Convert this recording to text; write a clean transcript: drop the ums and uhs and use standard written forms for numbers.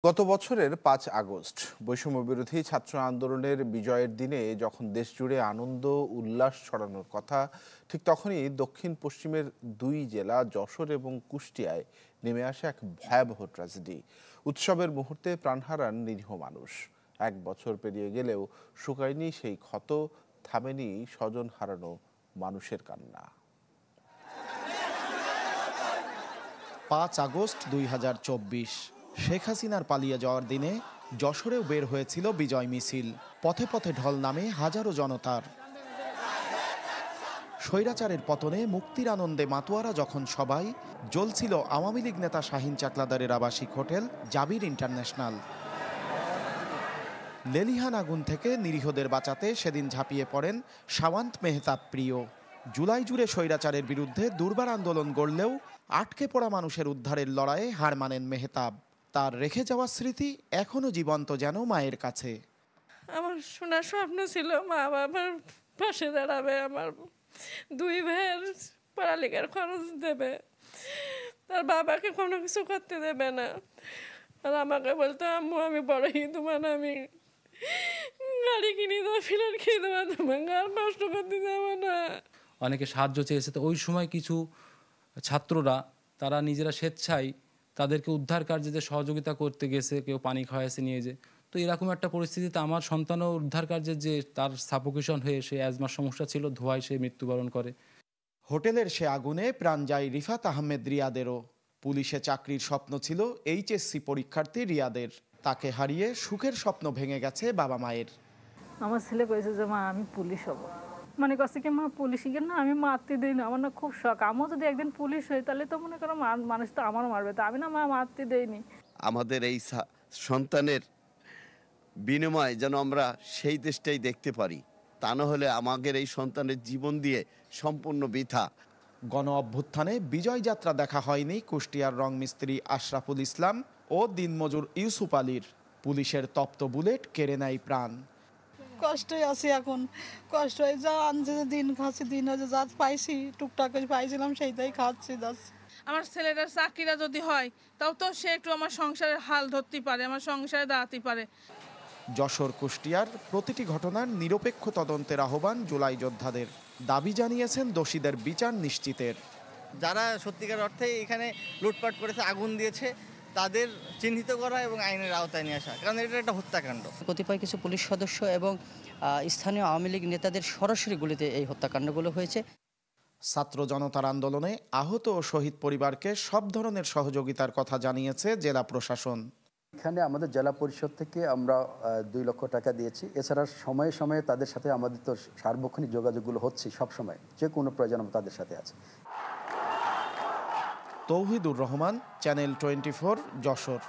গত বছরের ৫ আগস্ট বৈষম্য বিরোধী ছাত্র আন্দোলনের বিজয়ের দিনে যখন দেশজুড়ে আনন্দ উল্লাস ছড়ানোর কথা, ঠিক তখনই দক্ষিণ পশ্চিমের দুই জেলা যশোর এবং কুষ্টিয়ায় নেমে আসে এক ভয়াবহ ট্র্যাজেডি। উৎসবের মুহূর্তে প্রাণ হারান নিরীহ মানুষ। ১ বছর পেরিয়ে গেলেও শুকায়নি সেই ক্ষত, থামেনি স্বজন হারানো মানুষের কান্না। ৫ আগস্ট ২০২৪ শেখ হাসিনার পালিয়ে যাওয়ার দিনে যশোরেও বের হয়েছিল বিজয় মিছিল। পথে পথে ঢল নামে হাজারো জনতার। স্বৈরাচারের পতনে মুক্তির আনন্দে মাতোয়ারা যখন সবাই, জ্বলছিল আওয়ামী লীগ নেতা শাহীন চাকলাদারের আবাসিক হোটেল জাবির ইন্টারন্যাশনাল। লেলিহান আগুন থেকে নিরীহদের বাঁচাতে সেদিন ঝাঁপিয়ে পড়েন সাওয়ান্ত মেহতাব প্রিয়। জুলাই জুড়ে স্বৈরাচারের বিরুদ্ধে দুর্বার আন্দোলন গড়লেও আটকে পড়া মানুষের উদ্ধারের লড়াইয়ে হার মানেন মেহতাব। তার রেখে যাওয়া স্মৃতি এখনো জীবন্ত যেন মায়ের কাছে। আমার শোনার স্বপ্ন ছিল মা বাবার পাশে দাঁড়াবে, আমার দুই ভাইয়ের পড়ালেখার খরচ দেবে, তার বাবাকে কোনো কিছু করতে দেবে না। আর আমাকে বলতো, আম্মু আমি বড় হিন্দু মানে আমি গাড়ি কিনে দেবো, ফিলার কিনে দেবো, তোমাকে আর কষ্ট করতে দেবো না। অনেকে সাহায্য চেয়েছে, তো ওই সময় কিছু ছাত্ররা তারা নিজেরা স্বেচ্ছায় তাদেরকে উদ্ধার কার্যে সহযোগিতা করতে গেছে, কেউ পানি খাওয়াইছে নিয়ে যে। তো এরকম একটা পরিস্থিতিতে আমার সন্তানও উদ্ধার কার্যে যে তার সাফোকেশন হয়ে সে অ্যাজমার সমস্যা ছিল, ধোঁয়ায় সে মৃত্যুবরণ করে। হোটেলের সে আগুনে প্রাণ যায় রিফাত আহমেদ রিয়াদেরও। পুলিশে চাকরির স্বপ্ন ছিল এইচএসসি পরীক্ষার্থী রিয়াদের। তাকে হারিয়ে সুখের স্বপ্ন ভেঙে গেছে বাবা মায়ের। আমার ছেলে কয়েছে যে মা আমি পুলিশ হব, মানে কাছে কি মা পুলিশ না আমি মারতে দিই না, আমার না খুব শখ, আমিও যদি একদিন পুলিশ হই তাহলে তো মনে করো মানুষ তো আমারও মারবে, তো আমি না মা মারতে দেইনি। আমাদের এই সন্তানের বিনিময়ে যেন আমরা সেই দেশটাই দেখতে পারি, তা না হলে আমাদের এই সন্তানের জীবন দিয়ে সম্পূর্ণ বৃথা। গণ অভ্যুত্থানে বিজয় যাত্রা দেখা হয়নি কুষ্টিয়ার রং মিস্ত্রি আশরাফুল ইসলাম ও দিনমজুর ইউসুফ আলীর। পুলিশের তপ্ত বুলেট কেড়ে নেয় প্রাণ। কষ্টে আছি এখন, কষ্ট হয়ে যা আনছে, দিন খাচ্ছি, দিন হচ্ছে যা পাইছি টুকটাক পাইছিলাম সেইটাই খাচ্ছি। আমার ছেলেটার চাকরিটা যদি হয় তাও তো সে একটু আমার সংসারের হাল ধরতে পারে, আমার সংসারে দাঁড়াতে পারে। যশোর কুষ্টিয়ার প্রতিটি ঘটনার নিরপেক্ষ তদন্তের আহ্বান জুলাই যোদ্ধাদের। দাবি জানিয়েছেন দোষীদের বিচার নিশ্চিতের। যারা সত্যিকার অর্থে এখানে লুটপাট করেছে, আগুন দিয়েছে, তাদের চিহ্নিত করা এবং আইনের আওতায় নিয়ে আসা, কারণ এটা একটা হত্যাকাণ্ড। কতিপয় কিছু পুলিশ সদস্য এবং স্থানীয় আওয়ামী লীগ নেতাদের সরাসরি গুলিতে এই হত্যাকাণ্ডগুলো হয়েছে। ছাত্র জনতার আন্দোলনে আহত ও শহীদ পরিবারকে সব ধরনের সহযোগিতার কথা জানিয়েছে জেলা প্রশাসন। এখানে আমাদের জেলা পরিষদ থেকে আমরা 2 লক্ষ টাকা দিয়েছি। এছাড়া সময়ে সময়ে তাদের সাথে আমাদের তো সার্বক্ষণিক যোগাযোগগুলো হচ্ছে, সবসময় যে কোনো প্রয়োজন আমরা তাদের সাথে আছে। তৌহিদুর রহমান, চ্যানেল 24, যশোর।